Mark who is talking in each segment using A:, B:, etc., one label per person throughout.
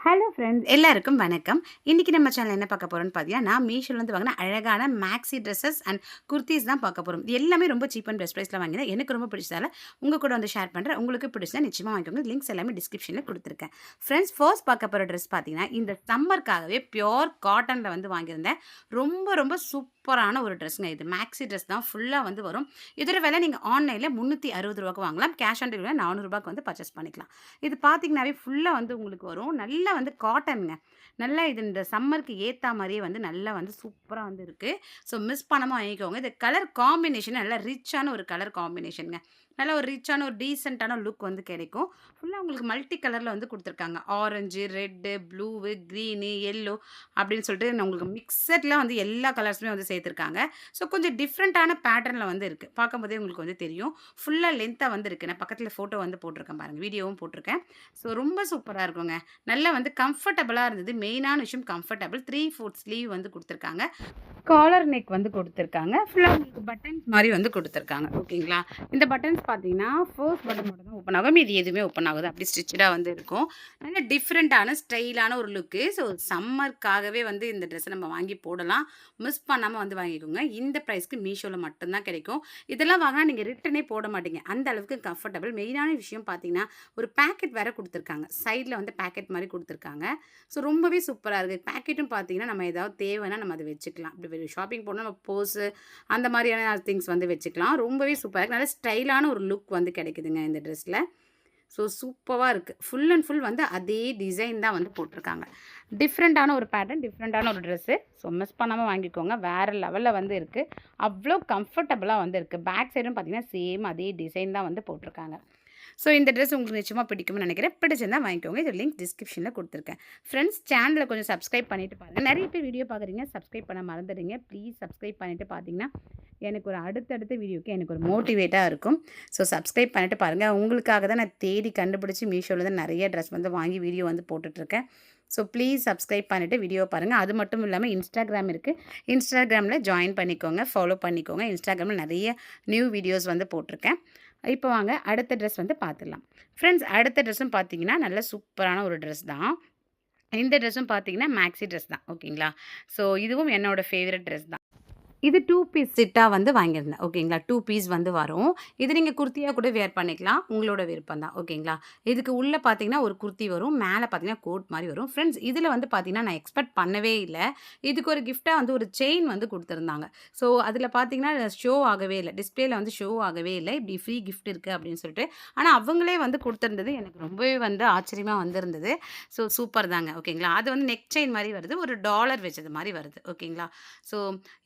A: Hello friends எல்லாருக்கும் வணக்கம். இன்றைக்கி நம்ம சேனல் என்ன பார்க்க போகிறோம்னு பார்த்தீங்கன்னா, நான் மீஷோலேருந்து வாங்கின அழகான மேக்ஸி ட்ரெஸ்ஸஸ் அண்ட் குர்தீஸ் தான் பார்க்க போகிறோம். இது எல்லாமே ரொம்ப சீப் அண்ட் பெஸ்ட் ப்ரைஸில் வாங்கினேன். எனக்கு ரொம்ப பிடிச்சதால உங்கள் கூட வந்து ஷேர் பண்ணுறேன். உங்களுக்கு பிடிச்சா நிச்சயமாக வாங்கிக்கோங்க. லிங்க்ஸ் எல்லாமே டிஸ்கிரிப்ஷனில் கொடுத்துருக்கேன். ஃப்ரெண்ட்ஸ், ஃபர்ஸ்ட் பார்க்க போகிற ட்ரெஸ் பார்த்தீங்கன்னா, இந்த சம்மருக்காகவே பியோர் காட்டனில் வந்து வாங்கியிருந்தேன். ரொம்ப ரொம்ப சூப்பரான ஒரு ட்ரெஸ்ஸுங்க இது. மேக்ஸி ட்ரெஸ் தான் ஃபுல்லாக வந்து வரும். இதோட விலை நீங்கள் ஆன்லைனில் ₹360 வாங்கலாம். கேஷ் ஆன் டெலிவரி ₹400 வந்து பர்ச்சேஸ் பண்ணிக்கலாம். இது பார்த்தீங்கன்னாவே ஃபுல்லாக வந்து உங்களுக்கு வரும். நல்லா வந்து காட்டனுங்க. நல்லா இது இந்த சம்மருக்கு ஏத்தா மாரியே வந்து நல்லா வந்து சூப்பரா வந்து இருக்கு. ஸோ மிஸ் பண்ணாம வாங்கிக்கோங்க. இது கலர் காம்பினேஷன் நல்லா ரிச்சான ஒரு கலர் காம்பினேஷன்ங்க. நல்ல ஒரு ரிச்சான ஒரு டீசென்ட்டான லுக் வந்து கிடைக்கும். ஃபுல்லா உங்களுக்கு மல்டி கலர்ல வந்து குடுத்துருக்காங்க. Orange, red, blue, green, yellow அப்படின்னு சொல்லிட்டு உங்களுக்கு மிக்ஸட்ல வந்து எல்லா கலர்ஸுமே வந்து சேர்த்துருக்காங்க. ஸோ கொஞ்சம் டிஃப்ரெண்ட்டான பேட்டர்ன்ல வந்து இருக்கு. பார்க்கும்போதே உங்களுக்கு வந்து தெரியும். ஃபுல்லா லென்த்தா வந்து இருக்கு. நான் பக்கத்துல ஃபோட்டோ வந்து போட்டிருக்கேன் பாருங்க. வீடியோவும் போட்டிருக்கேன். ஸோ ரொம்ப சூப்பரா இருக்குங்க. நல்லா வந்து கம்ஃபர்டபுளா இருந்தது. மெயினான விஷயம் கம்ஃபர்டபுள். 3/4 ஸ்லீவ் வந்து குடுத்துருக்காங்க. காலர் நெக் வந்து குடுத்துருக்காங்க. ஃபுல்லா உங்களுக்கு பட்டன்ஸ் மாரி வந்து குடுத்துருக்காங்க. ஓகேங்களா? இந்த பட்டன்ஸ் பார்த்தீங்கன்னா, ஃபர்ஸ்ட் பட்டன் மட்டும் தான் ஓப்பன் ஆகும். மீதி எதுவுமே ஓப்பன் ஆகாது. அப்படி ஸ்டிச்சடா வந்து இருக்கும். நல்ல டிஃப்ரெண்ட்டான ஸ்டைலான ஒரு லுக்கு. ஸோ சம்மர்க்காகவே வந்து இந்த ட்ரெஸ்ஸ நம்ம வாங்கி போடலாம். மிஸ் பண்ணாம வந்து வாங்கிக்கோங்க. இந்த பிரைஸ்க்கு மீஷோல மட்டும் தான் கிடைக்கும். இதெல்லாம் வாங்குனா நீங்க ரிட்டர்னே போட மாட்டீங்க. அந்த அளவுக்கு கம்ஃபர்டபுள். மெயினான விஷயம் பார்த்தீங்கன்னா, ஒரு பாக்கெட் வேற குடுத்துருக்காங்க. சைட்ல வந்து பாக்கெட் மாரி குடுத்துருக்காங்க. ஸோ ரொம்பவே சூப்பரா இருக்கு. பாக்கெட்டும் பார்த்தீங்கன்னா, நம்ம ஏதாவது தேவைன்னா நம்ம அத வச்சுக்கலாம். இப்படி ஷாப்பிங் போனா நம்ம பர்ஸு அந்த மாதிரியான திங்ஸ் வந்து வச்சுக்கலாம். ரொம்பவே சூப்பரா இருக்கு. நல்ல ஸ்டைலான ஒரு லுக் வந்து கிடைக்குதுங்க இந்த ட்ரெஸ்ல. ஸோ சூப்பரா இருக்கு. ஃபுல் அண்ட் ஃபுல் வந்து அதே டிசைன் தான் வந்து போட்டிருக்காங்க. டிஃப்ரெண்ட்டான ஒரு பேட்டர்ன், டிஃப்ரெண்ட்டான ஒரு ட்ரெஸ்ஸு. ஸோ மிஸ் பண்ணாம வாங்கிக்கோங்க. வேற லெவல்ல வந்து இருக்கு. அவ்ளோ கம்ஃபர்டபுளா வந்து இருக்கு. பேக் சைடும் பார்த்தீங்கன்னா, சேம் அதே டிசைன் தான் வந்து போட்டிருக்காங்க. ஸோ இந்த ட்ரெஸ் உங்களுக்கு நிச்சயமா பிடிக்கும்னு நினைக்கிறேன். பிடிச்சிருந்தா வாங்கிக்கோங்க. இது லிங்க் டிஸ்கிரிப்ஷனில் கொடுத்துருக்கேன். ஃப்ரெண்ட்ஸ், சேனலை கொஞ்சம் சப்ஸ்கிரைப் பண்ணிட்டு பாருங்க. நிறைய பேர் வீடியோ பார்க்குறீங்க, சப்ஸ்கிரைப் பண்ண மறந்துடுறீங்க. ப்ளீஸ் சப்ஸ்கிரைப் பண்ணிட்டு பார்த்தீங்கன்னா, எனக்கு ஒரு அடுத்தடுத்த வீடியோக்கு எனக்கு ஒரு மோட்டிவேட்டா இருக்கும். ஸோ சப்ஸ்கிரைப் பண்ணிட்டு பாருங்க. உங்களுக்காக தான் நான் தேடி கண்டுபிடிச்சு மீஷோல தான் நிறைய ட்ரெஸ் வந்து வாங்கி வீடியோ வந்து போட்டுட்ருக்கேன். ஸோ ப்ளீஸ் சப்ஸ்கிரைப் பண்ணிட்டு வீடியோ பாருங்க. அது மட்டும் இல்லாம இன்ஸ்டாகிராம் இருக்கு. இன்ஸ்டாகிராம்ல ஜாயின் பண்ணிக்கோங்க, ஃபாலோ பண்ணிக்கோங்க. இன்ஸ்டாகிராம்ல நிறைய நியூ வீடியோஸ் வந்து போட்டிருக்கேன். இப்போ வாங்க அடுத்த ட்ரெஸ் வந்து பார்த்துடலாம். ஃப்ரெண்ட்ஸ், அடுத்த ட்ரெஸ்ஸும் பார்த்தீங்கன்னா, நல்ல சூப்பரான ஒரு ட்ரெஸ் தான். இந்த ட்ரெஸ்ஸும் பார்த்தீங்கன்னா, மேக்ஸி ட்ரெஸ் தான். ஓகேங்களா? ஸோ இதுவும் என்னோட ஃபேவரட் ட்ரெஸ் தான். இது 2 பீஸ் செட்டா வந்து வாங்கியிருந்தேன். ஓகேங்களா? 2 பீஸ் வந்து வரும். இது நீங்க குர்த்தியா கூட வேர் பண்ணிக்கலாம். உங்களோட விருப்பம் தான். ஓகேங்களா? இதுக்கு உள்ள பார்த்தீங்கன்னா, ஒரு குர்த்தி வரும். மேல பார்த்தீங்கன்னா, கோட் மாரி வரும். ஃப்ரெண்ட்ஸ், இதில வந்து பார்த்தீங்கன்னா, நான் எக்ஸ்பெக்ட் பண்ணவே இல்ல. இதுக்கு ஒரு கிஃப்ட்டா வந்து ஒரு செயின் வந்து குடுத்துருந்தாங்க. ஸோ, அதில பார்த்தீங்கன்னா, ஷோ ஆகவே இல்ல. டிஸ்ப்ளேல வந்து ஷோ ஆகவே இல்ல. இப்படி ஃப்ரீ கிஃப்ட் இருக்கு அப்படின்னு சொல்லிட்டு. ஆனா, அவங்களே வந்து குடுத்திருந்தது எனக்கு ரொம்பவே வந்து ஆச்சரியமா வந்திருந்தது. ஸோ, சூப்பர் தாங்க. ஓகேங்களா? அது வந்து நெக் செயின் மாரி வருது. ஒரு டாலர் வச்சது மாரி வருது. ஓகேங்களா? ஸோ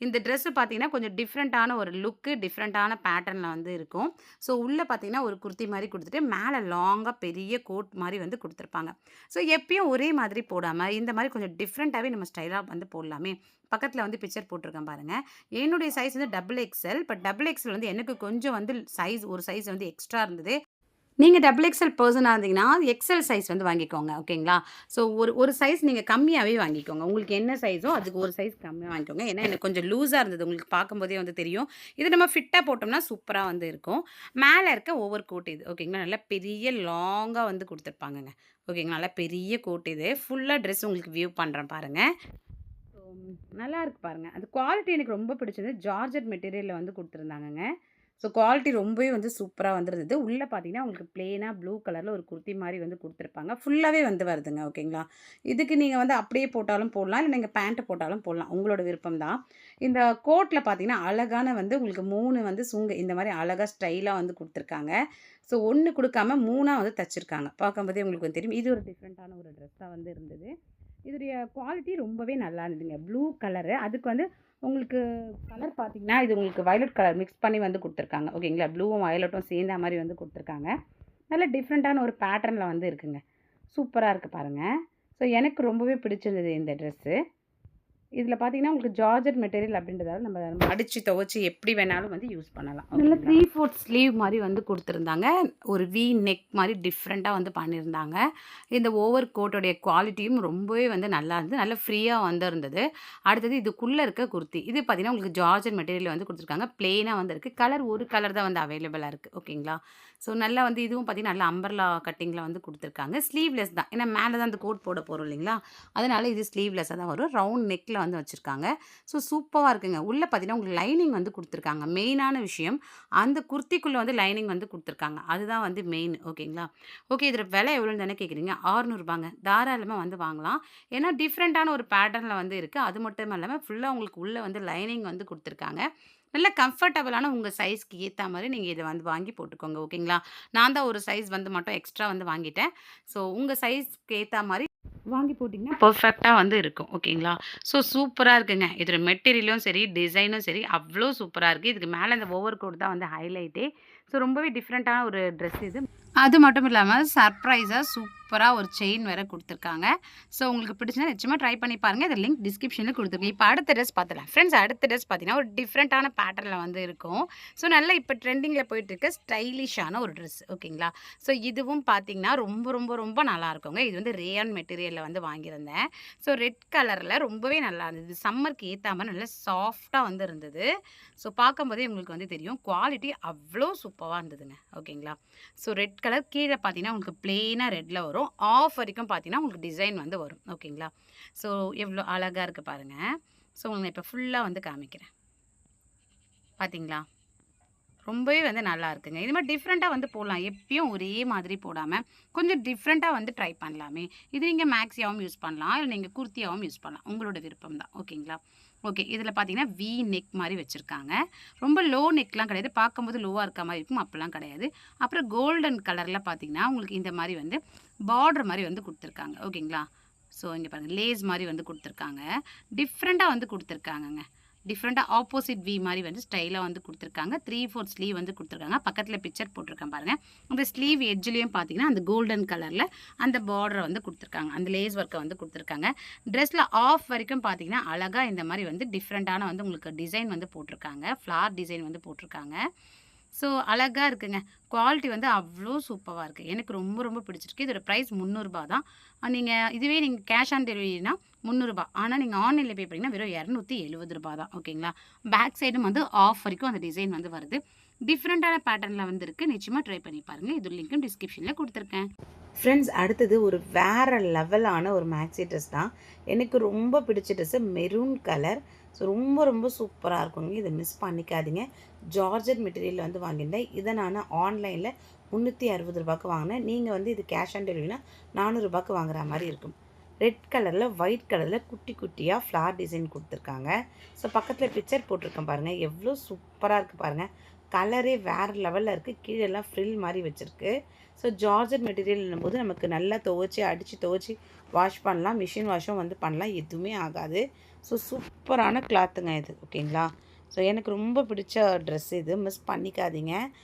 A: இந்த ட்ரெஸ்ஸு பார்த்தீங்கன்னா, கொஞ்சம் டிஃப்ரெண்ட்டான ஒரு லுக்கு, டிஃப்ரெண்ட்டான பேட்டர்ன்ல வந்து இருக்கும். ஸோ, உள்ள பார்த்தீங்கன்னா, ஒரு குர்த்தி மாரி குடுத்துட்டு, மேல லாங்கா பெரிய கோட் மாரி வந்து குடுத்துருப்பாங்க. ஸோ, எப்பயும் ஒரே மாதிரி போடாம, இந்த மாரி கொஞ்சம் டிஃப்ரெண்ட்டாவே நம்ம ஸ்டைலா வந்து போடலாமே! பக்கத்தில வந்து பிக்சர் போட்டிருக்கேன் பாருங்க. என்னுடைய சைஸ் வந்து double XL. But double XL வந்து எனக்கு கொஞ்சம் வந்து ஒரு சைஸ் வந்து எக்ஸ்ட்ரா இருந்தது. நீங்க டபுள் எக்ஸ்எல் பெர்சனா இருந்தீங்கன்னா, எக்ஸ்எல் சைஸ் வந்து வாங்கிக்கோங்க. ஓகேங்களா? ஸோ ஒரு ஒரு சைஸ் நீங்க கம்மியாவே வாங்கிக்கோங்க. உங்களுக்கு என்ன சைஸோ அதுக்கு ஒரு சைஸ் கம்மியா வாங்கிக்கோங்க. ஏன்னா எனக்கு கொஞ்சம் லூஸா இருந்தது. உங்களுக்கு பார்க்கும்போதே வந்து தெரியும். இது நம்ம ஃபிட்டா போட்டோம்னா சூப்பரா வந்து இருக்கும். மேல இருக்க ஓவர் கோட் இது. ஓகேங்களா? நல்லா பெரிய லாங்கா வந்து குடுத்துருப்பாங்கங்க. ஓகேங்களா? நல்லா பெரிய கோட் இது. ஃபுல்லா ட்ரெஸ் உங்களுக்கு வியூ பண்றேன் பாருங்க. ஸோ நல்லா இருக்கு பாருங்க. அது குவாலிட்டி எனக்கு ரொம்ப பிடிச்சது. ஜார்ஜெட் மெட்டீரியல்ல வந்து குடுத்துருந்தாங்கங்க. ஸோ குவாலிட்டி ரொம்பவே வந்து சூப்பரா வந்திருந்தது. உள்ள பார்த்தீங்கன்னா, உங்களுக்கு பிளெயினா ப்ளூ கலர்ல ஒரு குர்த்தி மாரி வந்து குடுத்துருப்பாங்க. ஃபுல்லாவே வந்து வருதுங்க. ஓகேங்களா? இதுக்கு நீங்க வந்து அப்படியே போட்டாலும் போடலாம். இல்ல நீங்க பேண்ட் போட்டாலும் போடலாம். உங்களோட விருப்பம் தான். இந்த கோட்ல பார்த்தீங்கன்னா, அழகான வந்து உங்களுக்கு 3 வந்து சுங்கு இந்த மாரி அழகா ஸ்டைலா வந்து குடுத்துருக்காங்க. ஸோ 1 குடுக்காம 3ஆ வந்து தச்சிருக்காங்க. பார்க்கும்போதே உங்களுக்கு வந்து தெரியும். இது ஒரு டிஃப்ரெண்ட்டான ஒரு ட்ரெஸ்ஸா வந்து இருந்தது. இதோடைய குவாலிட்டி ரொம்பவே நல்லா இருந்ததுங்க. Blue colour. அதுக்கு வந்து உங்களுக்கு கலர் பார்த்தீங்கன்னா, இது உங்களுக்கு வயலட் கலர் மிக்ஸ் பண்ணி வந்து குடுத்துருக்காங்க. ஓகேங்களா? ப்ளூவும் வயலட்டும் சேர்ந்தா மாரி வந்து குடுத்துருக்காங்க. நல்ல டிஃப்ரெண்ட்டான ஒரு பேட்டர்ன்ல வந்து இருக்குங்க. சூப்பரா இருக்கு பாருங்க. ஸோ எனக்கு ரொம்பவே பிடிச்சிருந்தது இந்த ட்ரெஸ்ஸு. இதில பார்த்தீங்கன்னா, உங்களுக்கு ஜார்ஜெட் மெட்டீரியல் அப்படின்றதால நம்ம அடிச்சு துவச்சு எப்படி வேணாலும் வந்து யூஸ் பண்ணலாம். நல்ல 3/4 ஸ்லீவ் மாரி வந்து குடுத்துருந்தாங்க. ஒரு வி நெக் மாரி டிஃப்ரெண்ட்டா வந்து பண்ணியிருந்தாங்க. இந்த ஓவர் கோட்டோடைய குவாலிட்டியும் ரொம்பவே வந்து நல்லா இருந்தது. நல்ல ஃப்ரீயா வந்து இருந்தது. அடுத்தது இதுக்குள்ள இருக்க குர்த்தி. இது பார்த்தீங்கன்னா, உங்களுக்கு ஜார்ஜெட் மெட்டீரியல் வந்து குடுத்துருக்காங்க. பிளெயினா வந்து இருக்கு. ஒரு கலர் தான் வந்து அவைலபிளா இருக்கு. ஓகேங்களா? ஸோ நல்லா வந்து இதுவும் பார்த்தீங்கன்னா, நல்ல அம்பர்லா கட்டிங்ல வந்து குடுத்துருக்காங்க. ஸ்லீவ்லெஸ் தான். ஏன்னா மேல தான் அந்த கோட் போட போறோம் இல்லைங்களா? அதனால இது ஸ்லீவ்லெஸ்ஸா தான் வரும். ரவுண்ட் நெக்ல வந்து வச்சிருக்காங்க. ஸோ சூப்பரா இருக்குங்க. உள்ள பார்த்தீங்கன்னா, உங்களுக்கு லைனிங் வந்து குடுத்துருக்காங்க. மெயினான விஷயம், அந்த குர்த்திக்குள்ள வந்து லைனிங் வந்து குடுத்துருக்காங்க. அதுதான் வந்து மெயின். ஓகேங்களா? ஓகே. இதோட விலை எவ்வளோன்னு தானே கேட்குறீங்க? ரூ. 600 தாராளமா வந்து வாங்கலாம். ஏன்னா டிஃப்ரெண்ட்டான ஒரு பேட்டர்ன்ல வந்து இருக்கு. அது மட்டும் இல்லாம ஃபுல்லா உங்களுக்கு உள்ள வந்து லைனிங் வந்து குடுத்துருக்காங்க. நல்ல கம்ஃபர்டபுளான உங்க சைஸ்க்கு ஏத்தா மாரி நீங்க இத வந்து வாங்கி போட்டுக்கோங்க. ஓகேங்களா? நான் தான் ஒரு சைஸ் வந்து மட்டும் எக்ஸ்ட்ரா வந்து வாங்கிட்டேன். ஸோ உங்க சைஸ்க்கு ஏத்தா மாரி வாங்கி போட்டிங்கன்னா பெர்ஃபெக்ட்டா வந்து இருக்கும். ஓகேங்களா? ஸோ சூப்பரா இருக்குங்க. இதோட மெட்டீரியலும் சரி, டிசைனும் சரி அவ்ளோ சூப்பரா இருக்கு. இதுக்கு மேல இந்த ஓவர் கோட் தான் வந்து ஹைலைட்டே. ஸோ ரொம்பவே டிஃப்ரெண்ட்டான ஒரு ட்ரெஸ் இது. அது மட்டும் இல்லாம சர்ப்ரைஸா சூப்பரா ஒரு செயின் வேற குடுத்துருக்காங்க. ஸோ உங்களுக்கு பிடிச்சா நிச்சயமா ட்ரை பண்ணி பாருங்க. இது லிங்க் டிஸ்கிரிப்ஷன்ல குடுத்துருக்கேன். இப்ப அடுத்த ட்ரெஸ் பார்த்துடலாம். ஃப்ரெண்ட்ஸ் அடுத்த ட்ரெஸ் பார்த்தீங்கன்னா, ஒரு டிஃப்ரெண்ட்டான பேட்டர்ன்ல வந்து இருக்கும். ஸோ நல்லா இப்ப ட்ரெண்டிங்ல போயிட்டு இருக்க ஸ்டைலிஷான ஒரு ட்ரெஸ். ஓகேங்களா? ஸோ இதுவும் பார்த்தீங்கன்னா, ரொம்ப ரொம்ப ரொம்ப நல்லா இருக்குங்க. இது வந்து ரேயான் மெட்டீரியல்ல வந்து வாங்கியிருந்தேன். ஸோ ரெட் கலர்ல ரொம்பவே நல்லா இருந்தது. சம்மருக்கு ஏத்தா மாரி நல்லா சாஃப்ட்டா வந்து இருந்தது. ஸோ பார்க்கும்போதே உங்களுக்கு வந்து தெரியும். குவாலிட்டி அவ்ளோ சூப்பரா இருந்ததுங்க. ஓகேங்களா? ஸோ ரெட் கலர் கீழ பார்த்தீங்கன்னா, உங்களுக்கு பிளெயினா ரெட்ல வரும். ஆஃப் வரைக்கும் பார்த்தீங்கன்னா, உங்களுக்கு டிசைன் வந்து வரும். ஓகேங்களா? ஸோ எவ்ளோ அழகா இருக்கு பாருங்க. ஸோ உங்களுக்கு நான் இப்ப ஃபுல்லா வந்து காமிக்கிறேன். பார்த்தீங்களா? ரொம்பவே வந்து நல்லா இருக்குங்க. இது மாரி டிஃப்ரெண்ட்டா வந்து போடலாம். எப்பயும் ஒரே மாதிரி போடாம, கொஞ்சம் டிஃப்ரெண்ட்டா வந்து ட்ரை பண்ணலாமே! இது நீங்க மேக்ஸியாவும் யூஸ் பண்ணலாம். இல்ல நீங்க குர்த்தியாவும் யூஸ் பண்ணலாம். உங்களோட விருப்பம் தான். ஓகேங்களா? ஓகே. இதில பார்த்தீங்கன்னா, வி நெக் மாரி வச்சிருக்காங்க. ரொம்ப லோ நெக்லாம் கிடையாது. பார்க்கும்போது லோவா இருக்க மாரி இருக்கும். அப்பலாம் கிடையாது. அப்புறம் கோல்டன் கலர்ல பார்த்தீங்கன்னா, உங்களுக்கு இந்த மாரி வந்து பார்டர் மாரி வந்து குடுத்துருக்காங்க. ஓகேங்களா? ஸோ இங்க பாருங்க. லேஸ் மாரி வந்து குடுத்துருக்காங்க. டிஃப்ரெண்ட்டா வந்து குடுத்துருக்காங்கங்க. டிஃப்ரெண்ட்டா ஆப்போசிட் வி மாரி வந்து ஸ்டைலா வந்து குடுத்துருக்காங்க. 3/4 ஸ்லீவ் வந்து குடுத்துருக்காங்க. பக்கத்துல பிக்சர் போட்டிருக்கேன் பாருங்க. அந்த ஸ்லீவ் எட்ஜ்லயும் பார்த்தீங்கன்னா, அந்த கோல்டன் கலர்ல அந்த பார்டர வந்து குடுத்துருக்காங்க. அந்த லேஸ் ஒர்க்க வந்து குடுத்துருக்காங்க. ட்ரெஸ்ல ஆஃப் வரைக்கும் பார்த்தீங்கன்னா, அழகா இந்த மாரி வந்து டிஃப்ரெண்ட்டான வந்து உங்களுக்கு டிசைன் வந்து போட்டிருக்காங்க. ஃப்ளார் டிசைன் வந்து போட்டிருக்காங்க. ஸோ அழகா இருக்குங்க. குவாலிட்டி வந்து அவ்ளோ சூப்பரா இருக்கு. எனக்கு ரொம்ப ரொம்ப பிடிச்சிருக்கு. இதோட பிரைஸ் ரூ. 300 தான். இதுவே நீங்க கேஷ் ஆன் டெலிவரினா ரூ. 300. ஆனா நீங்க ஆன்லைன்ல பே பண்ணீங்கன்னா வெறும் ரூ. 270 தான். ஓகேங்களா? பேக் சைடும் வந்து ஆஃப் வரைக்கும் அந்த டிசைன் வந்து வருது. டிஃப்ரெண்ட்டான பேட்டர்ன்ல வந்து இருக்கு. நிச்சயமா ட்ரை பண்ணி பாருங்க. இது லிங்க்கும் டிஸ்கிரிப்ஷன்ல குடுத்துருக்கேன். ஃப்ரெண்ட்ஸ் அடுத்தது ஒரு வேற லெவலான ஒரு மேக்ஸி ட்ரெஸ் தான். எனக்கு ரொம்ப பிடிச்ச ட்ரெஸ்ஸு மெரூன் கலர். ஸோ ரொம்ப ரொம்ப சூப்பரா இருக்குங்க. இத மிஸ் பண்ணிக்காதீங்க. ஜார்ஜெட் மெட்டீரியல்ல வந்து வாங்கியிருந்தேன். இத நானு ஆன்லைன்ல ரூ. 360க்கு வாங்குனேன். நீங்க வந்து இது கேஷ் ஆன் டெலிவரினா ரூ. 400க்கு வாங்குற மாரி இருக்கும். ரெட் கலர்ல, ஒயிட் கலர்ல குட்டி குட்டியா ஃப்ளார் டிசைன் குடுத்துருக்காங்க. ஸோ பக்கத்துல பிக்சர் போட்டிருக்கேன் பாருங்க. எவ்ளோ சூப்பரா இருக்கு பாருங்க. கலரே வேற லெவல்ல இருக்கு. கீழலாம் ஃப்ரில் மாரி வச்சிருக்கு. ஸோ ஜார்ஜெட் மெட்டீரியல்ன்னும்போது நமக்கு நல்லா துவச்சி, அடிச்சு துவச்சி வாஷ் பண்ணலாம். மிஷின் வாஷும் வந்து பண்ணலாம். எதுவுமே ஆகாது. ஸோ சூப்பரான கிளாத்துங்க இது. ஓகேங்களா? ஸோ எனக்கு ரொம்ப பிடிச்ச ட்ரெஸ் இது. மிஸ் பண்ணிக்காதீங்க.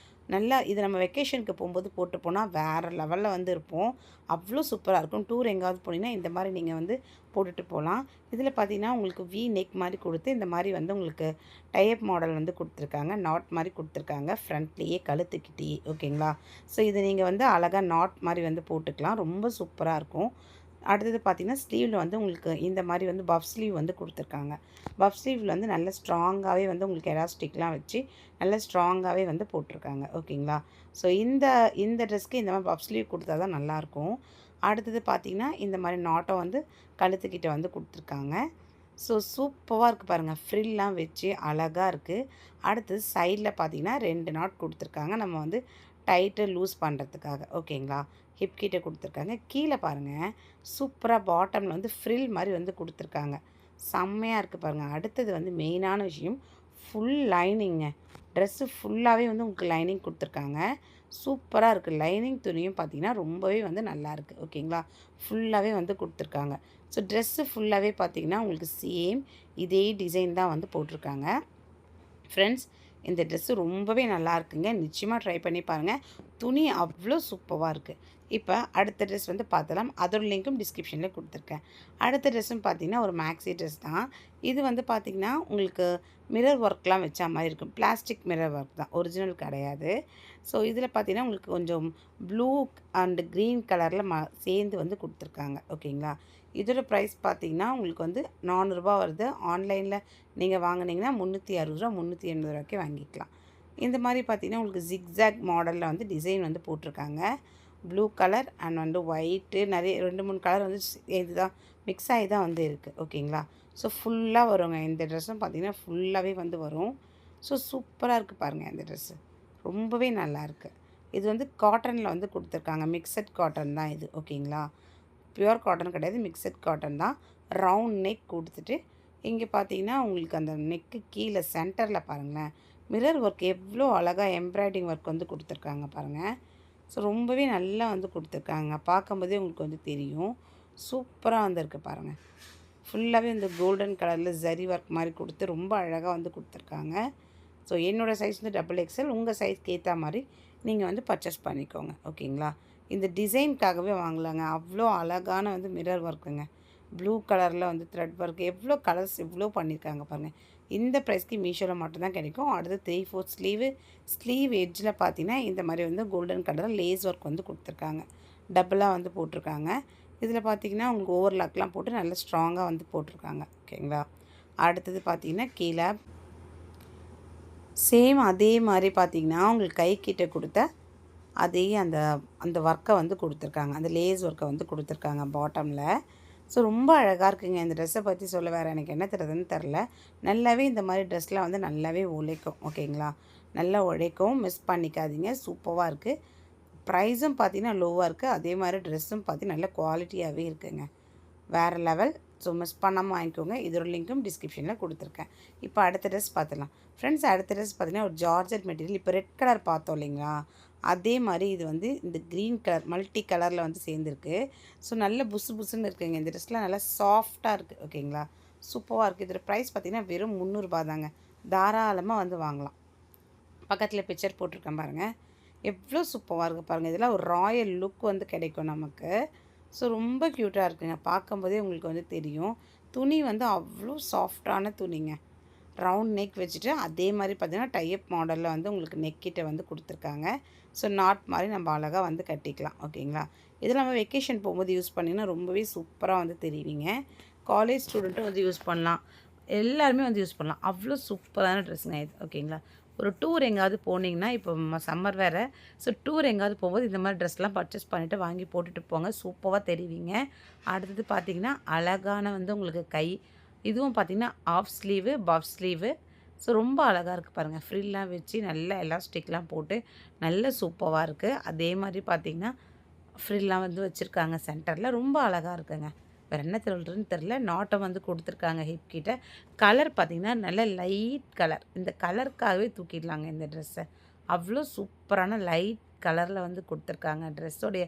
A: நல்லா இது நம்ம வெக்கேஷனுக்கு போம்போது போட்டு போனா வேற லெவல்ல வந்து இருப்போம். அவ்ளோ சூப்பரா இருக்கும். டூர் எங்கேயாவது போனீங்கன்னா, இந்த மாரி நீங்க வந்து போட்டுட்டு போலாம். இதில பார்த்தீங்கன்னா, உங்களுக்கு வி நெக் மாரி குடுத்து, இந்த மாரி வந்து உங்களுக்கு டை அப் மாடல் வந்து குடுத்துருக்காங்க. நாட் மாரி குடுத்துருக்காங்க. ஃப்ரண்ட்லேயே கழுத்துக்கிட்டயே ஓகேங்களா? ஸோ இது நீங்க வந்து அழகா நாட் மாரி வந்து போட்டுக்கலாம். ரொம்ப சூப்பரா இருக்கும். அடுத்தது பார்த்தீங்கன்னா, ஸ்லீவ்ல வந்து உங்களுக்கு இந்த மாரி வந்து பஃப் ஸ்லீவ் வந்து குடுத்துருக்காங்க. பஃப் ஸ்லீவ்ல வந்து நல்ல ஸ்ட்ராங்காவே வந்து உங்களுக்கு எலாஸ்டிக்லாம் வச்சு, நல்ல ஸ்ட்ராங்காவே வந்து போட்டிருக்காங்க. ஓகேங்களா? ஸோ இந்த இந்த ட்ரெஸ்க்கு இந்த மாரி பஃப் ஸ்லீவ் குடுத்தா தான் நல்லாயிருக்கும். அடுத்தது பார்த்தீங்கன்னா, இந்த மாரி நாட்டம் வந்து கழுத்துக்கிட்ட வந்து குடுத்துருக்காங்க. ஸோ சூப்பரா இருக்கு பாருங்க. ஃப்ரில்லாம் வச்சு அழகா இருக்கு. அடுத்தது சைட்ல பார்த்தீங்கன்னா, 2 நாட் குடுத்துருக்காங்க. நம்ம வந்து டைட்டு லூஸ் பண்ணுறதுக்காக. ஓகேங்களா? ஹிப் கிட்ட குடுத்துருக்காங்க. கீழ பாருங்க, சூப்பரா பாட்டம்ல வந்து ஃப்ரில் மாரி வந்து குடுத்துருக்காங்க. செம்மையா இருக்கு பாருங்க. அடுத்தது வந்து மெயினான விஷயம், ஃபுல் லைனிங்க. ட்ரெஸ்ஸு ஃபுல்லாவே வந்து உங்களுக்கு லைனிங் குடுத்துருக்காங்க. சூப்பரா இருக்கு. லைனிங் துணியும் பார்த்தீங்கன்னா, ரொம்பவே வந்து நல்லாயிருக்கு. ஓகேங்களா? ஃபுல்லாவே வந்து குடுத்துருக்காங்க. ஸோ ட்ரெஸ்ஸு ஃபுல்லாவே பார்த்தீங்கன்னா, உங்களுக்கு சேம் இதே டிசைன் தான் வந்து போட்டிருக்காங்க. ஃப்ரெண்ட்ஸ் இந்த ட்ரெஸ்ஸு ரொம்பவே நல்லா இருக்குங்க. நிச்சயமா ட்ரை பண்ணி பாருங்க. துணி அவ்ளோ சூப்பரா இருக்கு. இப்போ அடுத்த ட்ரெஸ் வந்து பார்த்தலாம். அதோட லிங்க்கும் டிஸ்கிரிப்ஷனில் கொடுத்துருக்கேன். அடுத்த ட்ரெஸ்ஸும் பார்த்தீங்கன்னா ஒரு மேக்ஸி ட்ரெஸ் தான். இது வந்து பார்த்திங்கன்னா உங்களுக்கு மிரர் ஒர்க்லாம் வச்ச மாதிரி இருக்கும். பிளாஸ்டிக் மிரர் ஒர்க் தான், ஒரிஜினல் கிடையாது. ஸோ இதில் பார்த்தீங்கன்னா உங்களுக்கு கொஞ்சம் ப்ளூ அண்ட் க்ரீன் கலரில் சேர்ந்து வந்து கொடுத்துருக்காங்க. ஓகேங்களா? இதோட ப்ரைஸ் பார்த்தீங்கன்னா உங்களுக்கு வந்து ரூ. 400 வருது. ஆன்லைனில் நீங்கள் வாங்கினீங்கன்னா ரூ. 360 380 வாங்கிக்கலாம். இந்த மாதிரி பார்த்தீங்கன்னா உங்களுக்கு ஜிக்ஸாக் மாடலில் வந்து டிசைன் வந்து போட்டிருக்காங்க. ப்ளூ கலர் அண்ட் வந்து ஒயிட்டு நிறைய 2, 3 கலர் வந்து இதுதான் மிக்ஸ் ஆகி தான் வந்து இருக்குது. ஓகேங்களா? ஸோ ஃபுல்லாக வருங்க. இந்த ட்ரெஸ்ஸும் பார்த்திங்கன்னா ஃபுல்லாகவே வந்து வரும். ஸோ சூப்பராக இருக்குது பாருங்கள் இந்த ட்ரெஸ்ஸு. ரொம்பவே நல்லாயிருக்கு. இது வந்து காட்டனில் வந்து கொடுத்துருக்காங்க. மிக்சட் காட்டன் தான் இது. ஓகேங்களா? பியூர் காட்டன் கிடையாது, மிக்சட் காட்டன் தான். ரவுண்ட் நெக் கொடுத்துட்டு இங்கே பார்த்தீங்கன்னா உங்களுக்கு அந்த நெக்கு கீழே சென்டரில் பாருங்களேன் மிரர் ஒர்க் எவ்வளோ அழகாக எம்ப்ராய்டிங் ஒர்க் வந்து கொடுத்துருக்காங்க பாருங்கள். ஸோ ரொம்பவே நல்லா வந்து கொடுத்துருக்காங்க. பார்க்கும்போதே உங்களுக்கு வந்து தெரியும். சூப்பராக வந்திருக்கு பாருங்கள். ஃபுல்லாகவே இந்த கோல்டன் கலரில் ஜரி ஒர்க் மாதிரி கொடுத்து ரொம்ப அழகாக வந்து கொடுத்துருக்காங்க. ஸோ என்னோடய சைஸ் வந்து XXL. உங்கள் சைஸ்க்கு ஏற்ற மாதிரி நீங்கள் வந்து பர்ச்சேஸ் பண்ணிக்கோங்க. ஓகேங்களா? இந்த டிசைனுக்காகவே வாங்கலாங்க. அவ்வளோ அழகான வந்து மிரர் ஒர்க்குங்க. ப்ளூ கலரில் வந்து த்ரெட் ஒர்க் எவ்வளோ கலர்ஸ் எவ்வளோ பண்ணியிருக்காங்க பாருங்கள். இந்த ப்ரைஸ்க்கு மீஷோவில் மட்டும்தான் கிடைக்கும். அடுத்து 3/4 ஸ்லீவ் எட்ஜில் பார்த்தீங்கன்னா இந்த மாதிரி வந்து கோல்டன் கலரில் லேஸ் ஒர்க் வந்து கொடுத்துருக்காங்க. டபுளாக வந்து போட்டிருக்காங்க. இதில் பார்த்தீங்கன்னா உங்களுக்கு ஓவர்லாக்லாம் போட்டு நல்லா ஸ்ட்ராங்காக வந்து போட்டிருக்காங்க. ஓகேங்களா? அடுத்தது பார்த்தீங்கன்னா கீழே சேம் அதே மாதிரி பார்த்தீங்கன்னா உங்களுக்கு கைக்கிட்ட கொடுத்த அதே அந்த அந்த ஒர்க்கை வந்து கொடுத்துருக்காங்க. அந்த லேஸ் ஒர்க்கை வந்து கொடுத்துருக்காங்க பாட்டமில். ஸோ ரொம்ப அழகாக இருக்குங்க. இந்த ட்ரெஸ்ஸை பற்றி சொல்ல வேறு எனக்கு என்ன தருதுன்னு தெரில. நல்லாவே இந்த மாதிரி ட்ரெஸ்லாம் வந்து நல்லாவே உழைக்கும். ஓகேங்களா? நல்லா உழைக்கும். மிஸ் பண்ணிக்காதீங்க. சூப்பராக இருக்குது. ப்ரைஸும் பார்த்தீங்கன்னா லோவாக இருக்குது. அதே மாதிரி ட்ரெஸ்ஸும் பார்த்தீங்கன்னா நல்ல குவாலிட்டியாகவே இருக்குங்க. வேறு லெவல். ஸோ மிஸ் பண்ணாமல் வாங்கிக்கோங்க. இதோட லிங்க்கும் டிஸ்கிரிப்ஷனில் கொடுத்துருக்கேன். இப்போ அடுத்த ட்ரெஸ் பார்த்துடலாம். ஃப்ரெண்ட்ஸ் அடுத்த ட்ரெஸ் பார்த்திங்கன்னா ஒரு ஜார்ஜெட் மெட்டீரியல். இப்போ ரெட் கலர் பார்த்தோம் இல்லைங்களா? அதே மாதிரி இது வந்து இந்த க்ரீன் கலர் மல்டி கலரில் வந்து சேர்ந்துருக்கு. ஸோ நல்ல புசு புசுன்னு இருக்குங்க. இந்த ட்ரெஸ்லாம் நல்லா சாஃப்டாக இருக்குது. ஓகேங்களா? சூப்பராக இருக்குது. இதோட ப்ரைஸ் பார்த்திங்கன்னா வெறும் 300 தாங்க. தாராளமாக வந்து வாங்கலாம். பக்கத்தில் பிக்சர் போட்டிருக்கேன் பாருங்கள். எவ்வளோ சூப்பராக இருக்குது பாருங்கள். இதெல்லாம் ஒரு ராயல் லுக் வந்து கிடைக்கும் நமக்கு. ஸோ ரொம்ப க்யூட்டாக இருக்குங்க. பார்க்கும்போதே உங்களுக்கு வந்து தெரியும். துணி வந்து அவ்வளோ சாஃப்டான துணிங்க. ரவுண்ட் நெக் வச்சுட்டு அதே மாதிரி பார்த்திங்கன்னா டைப் மாடலில் வந்து உங்களுக்கு நெக்கிட்ட வந்து கொடுத்துருக்காங்க. ஸோ நாட் மாதிரி நம்ம அழகாக வந்து கட்டிக்கலாம். ஓகேங்களா? இதில் நம்ம வெக்கேஷன் போகும்போது யூஸ் பண்ணிங்கன்னா ரொம்பவே சூப்பராக வந்து தெரிவிங்க. காலேஜ் ஸ்டூடெண்ட்டும் வந்து யூஸ் பண்ணலாம். எல்லாருமே வந்து யூஸ் பண்ணலாம். அவ்வளோ சூப்பரான ட்ரெஸ்ஸுங்க இது. ஓகேங்களா? ஒரு டூர் எங்கேயாவது போனீங்கன்னா இப்போ சம்மர் வேறு. ஸோ டூர் எங்கேயாவது போகும்போது இந்த மாதிரி ட்ரெஸ்லாம் பர்ச்சேஸ் பண்ணிவிட்டு வாங்கி போட்டுட்டு போங்க. சூப்பராக தெரிவிங்க. அடுத்தது பார்த்திங்கன்னா அழகான வந்து உங்களுக்கு கை இதுவும் பார்த்திங்கன்னா half sleeve puff sleeve. So ரொம்ப அழகாக இருக்குது பாருங்கள். ஃப்ரில்லாம் வச்சு நல்லா எலாஸ்டிக்லாம் போட்டு நல்ல சூப்பராக இருக்குது. அதே மாதிரி பார்த்திங்கன்னா ஃப்ரில்லாம் வந்து வச்சுருக்காங்க சென்டரில். ரொம்ப அழகாக இருக்குங்க. வேறு என்ன சொல்கிறதுன்னு தெரில. நாட்டம் வந்து கொடுத்துருக்காங்க ஹிப் கிட்ட. கலர் பார்த்திங்கன்னா நல்ல லைட் கலர். இந்த கலருக்காகவே தூக்கிடலாங்க இந்த ட்ரெஸ்ஸை. அவ்வளோ சூப்பரான லைட் கலரில் வந்து கொடுத்துருக்காங்க. ட்ரெஸ்ஸோடைய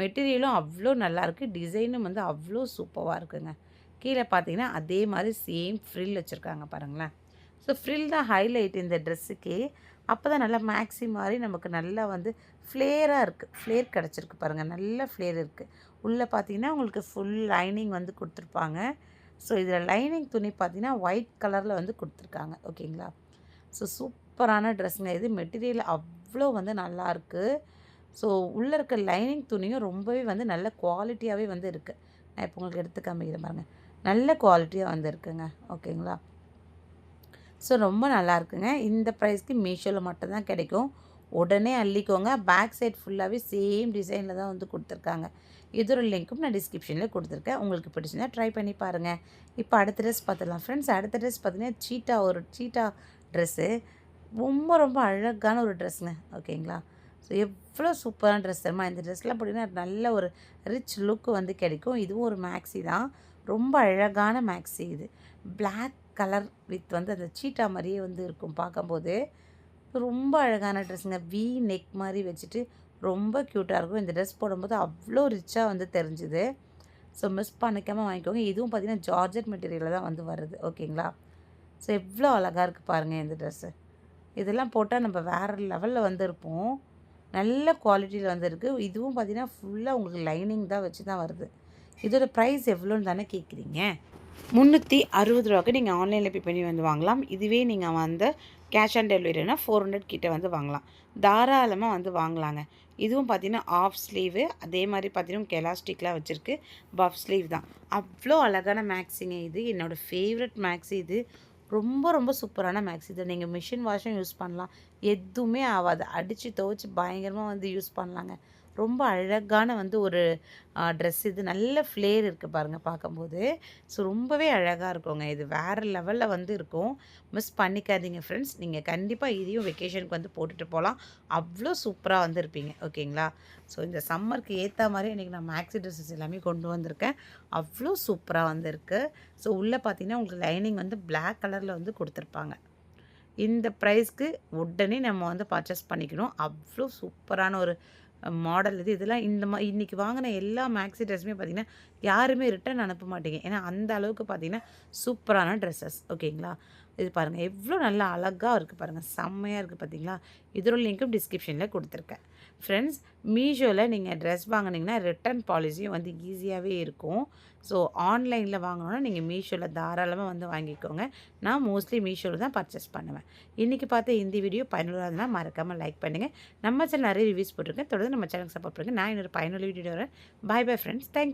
A: மெட்டீரியலும் அவ்வளோ நல்லாயிருக்கு. டிசைனும் வந்து அவ்வளோ சூப்பராக இருக்குங்க. கீழே பார்த்தீங்கன்னா அதே மாதிரி சேம் ஃப்ரில் வச்சுருக்காங்க பாருங்களேன். ஸோ ஃப்ரில் தான் ஹைலைட் இந்த ட்ரெஸ்ஸுக்கே. அப்போ தான் நல்லா மேக்ஸி மாதிரி நமக்கு நல்லா வந்து ஃப்ளேராக இருக்குது. ஃப்ளேர் கிடச்சிருக்கு பாருங்கள். நல்ல ஃப்ளேர் இருக்குது. உள்ளே பார்த்தீங்கன்னா உங்களுக்கு ஃபுல் லைனிங் வந்து கொடுத்துருப்பாங்க. ஸோ இதில் லைனிங் துணி பார்த்தீங்கன்னா ஒயிட் கலரில் வந்து கொடுத்துருக்காங்க. ஓகேங்களா? ஸோ சூப்பரான ட்ரெஸ்ஸுங்க இது. மெட்டீரியல் அவ்வளோ வந்து நல்லாயிருக்கு. ஸோ உள்ளே இருக்க லைனிங் துணியும் ரொம்பவே வந்து நல்ல குவாலிட்டியாகவே வந்து இருக்குது. நான் இப்போ உங்களுக்கு எடுத்து காமிக்கிறேன் பாருங்கள். நல்ல குவாலிட்டியாக வந்து இருக்குங்க. ஓகேங்களா? ஸோ ரொம்ப நல்லாயிருக்குங்க. இந்த ப்ரைஸ்க்கு மீஷோவில் மட்டும்தான் கிடைக்கும். உடனே அள்ளிக்கோங்க. பேக் சைட் ஃபுல்லாகவே சேம் டிசைனில் தான் வந்து கொடுத்துருக்காங்க. இதோட லிங்க்கும் நான் டிஸ்கிரிப்ஷனில் கொடுத்துருக்கேன். உங்களுக்கு பிடிச்சிருந்தா ட்ரை பண்ணி பாருங்கள். இப்போ அடுத்த ட்ரெஸ் பார்த்துடலாம் ஃப்ரெண்ட்ஸ். அடுத்த ட்ரெஸ் பார்த்திங்கன்னா ஒரு சீட்டா ட்ரெஸ்ஸு. ரொம்ப ரொம்ப அழகான ஒரு ட்ரெஸ்ஸுங்க. ஓகேங்களா? ஸோ எவ்வளோ சூப்பரான ட்ரெஸ் தெரியுமா? இந்த ட்ரெஸ்லாம் போட்டிங்கன்னா நல்ல ஒரு ரிச் லுக் வந்து கிடைக்கும். இதுவும் ஒரு மேக்ஸி தான். ரொம்ப அழகான மேக்ஸி இது. பிளாக் கலர் வித் வந்து அந்த சீட்டா மாதிரியே வந்து இருக்கும் பார்க்கும்போது. ரொம்ப அழகான ட்ரெஸ்ஸுங்க. வி நெக் மாதிரி வச்சுட்டு ரொம்ப க்யூட்டாக இருக்கும். இந்த ட்ரெஸ் போடும்போது அவ்வளோ ரிச்சாக வந்து தெரிஞ்சுது. ஸோ மிஸ் பண்ணிக்காமல் வாங்கிக்கோங்க. இதுவும் பார்த்திங்கன்னா ஜார்ஜெட் மெட்டீரியலில் தான் வந்து வருது. ஓகேங்களா? ஸோ எவ்வளோ அழகாக இருக்குது பாருங்கள் இந்த ட்ரெஸ்ஸு. இதெல்லாம் போட்டால் நம்ம வேறு லெவலில் வந்து இருப்போம். நல்ல குவாலிட்டியில் வந்திருக்கு. இதுவும் பார்த்தீங்கன்னா ஃபுல்லாக உங்களுக்கு லைனிங் தான் வச்சு தான் வருது. இதோட ப்ரைஸ் எவ்வளோன்னு தானே கேட்குறீங்க? ரூ. 360க்கு நீங்கள் ஆன்லைனில் பே பண்ணி வந்து வாங்கலாம். இதுவே நீங்கள் வந்து கேஷ் ஆன் டெலிவரினா 400 கிட்ட வந்து வாங்கலாம். தாராளமாக வந்து வாங்கலாங்க. இதுவும் பார்த்தீங்கன்னா ஆஃப் ஸ்லீவு, அதே மாதிரி பார்த்தீங்கன்னா எலாஸ்டிக்லாம் வச்சுருக்கு. பஃப் ஸ்லீவ் தான். அவ்வளோ அழகான மேக்ஸிங்க இது. என்னோடய ஃபேவரட் மேக்ஸி இது. ரொம்ப ரொம்ப சூப்பரான மேக்ஸி. இதை நீங்கள் மிஷின் வாஷும் யூஸ் பண்ணலாம். எதுவுமே ஆகாது. அடித்து துவைச்சி பயங்கரமாக வந்து யூஸ் பண்ணலாங்க. ரொம்ப அழகான வந்து ஒரு ட்ரெஸ் இது. நல்ல ஃப்ளேர் இருக்குது பாருங்கள் பார்க்கும்போது. ஸோ ரொம்பவே அழகாக இருக்குங்க. இது வேறு லெவலில் வந்து இருக்கும். மிஸ் பண்ணிக்காதீங்க ஃப்ரெண்ட்ஸ். நீங்கள் கண்டிப்பாக இதையும் வெக்கேஷனுக்கு வந்து போட்டுட்டு போகலாம். அவ்வளோ சூப்பராக வந்து இருப்பீங்க. ஓகேங்களா? ஸோ இந்த சம்மருக்கு ஏற்ற மாதிரி இன்றைக்கி நான் மேக்ஸி ட்ரெஸ்ஸஸ் எல்லாமே கொண்டு வந்திருக்கேன். அவ்வளோ சூப்பராக வந்து இருக்குது. ஸோ உள்ளே பார்த்தீங்கன்னா உங்களுக்கு லைனிங் வந்து பிளாக் கலரில் வந்து கொடுத்துருப்பாங்க. இந்த ப்ரைஸ்க்கு உடனே நம்ம வந்து பர்ச்சேஸ் பண்ணிக்கணும். அவ்வளோ சூப்பரான ஒரு மாடல் இது. இதெல்லாம் இன்றைக்கி வாங்கின எல்லா மேக்ஸி ட்ரெஸ்ஸுமே பார்த்திங்கன்னா யாருமே ரிட்டர்ன் அனுப்ப மாட்டீங்க. ஏன்னா அந்த அளவுக்கு பார்த்திங்கன்னா சூப்பரான ட்ரெஸ்ஸஸ். ஓகேங்களா? இது பாருங்கள் எவ்வளோ நல்லா அழகாக இருக்குது பாருங்கள். செம்மையாக இருக்குது பார்த்தீங்களா? இதோட லிங்க்கும் டிஸ்கிரிப்ஷனில் கொடுத்துருக்கேன். ஃப்ரெண்ட்ஸ், மீஷோவில் நீங்கள் ட்ரெஸ் வாங்கினீங்கன்னா ரிட்டர்ன் பாலிசியும் வந்து ஈஸியாகவே இருக்கும். ஸோ ஆன்லைனில் வாங்கணுன்னா நீங்கள் மீஷோவில் தாராளமாக வந்து வாங்கிக்கோங்க. நான் மோஸ்ட்லி மீஷோவில் தான் பர்ச்சேஸ் பண்ணுவேன். இன்றைக்கி பார்த்த இந்த வீடியோ பயனுள்ளதாக இருந்தால் மறக்காமல் லைக் பண்ணுங்கள். நம்ம சேனல் நிறைய ரிவ்யூஸ் போட்டிருக்கேன். தொடர்ந்து நம்ம சேனலுக்கு சப்போர்ட் பண்ணுங்கள். நான் இன்னொரு பயனுள்ள வீடியோ வரேன். பாய் பாய் ஃப்ரெண்ட்ஸ். தேங்க்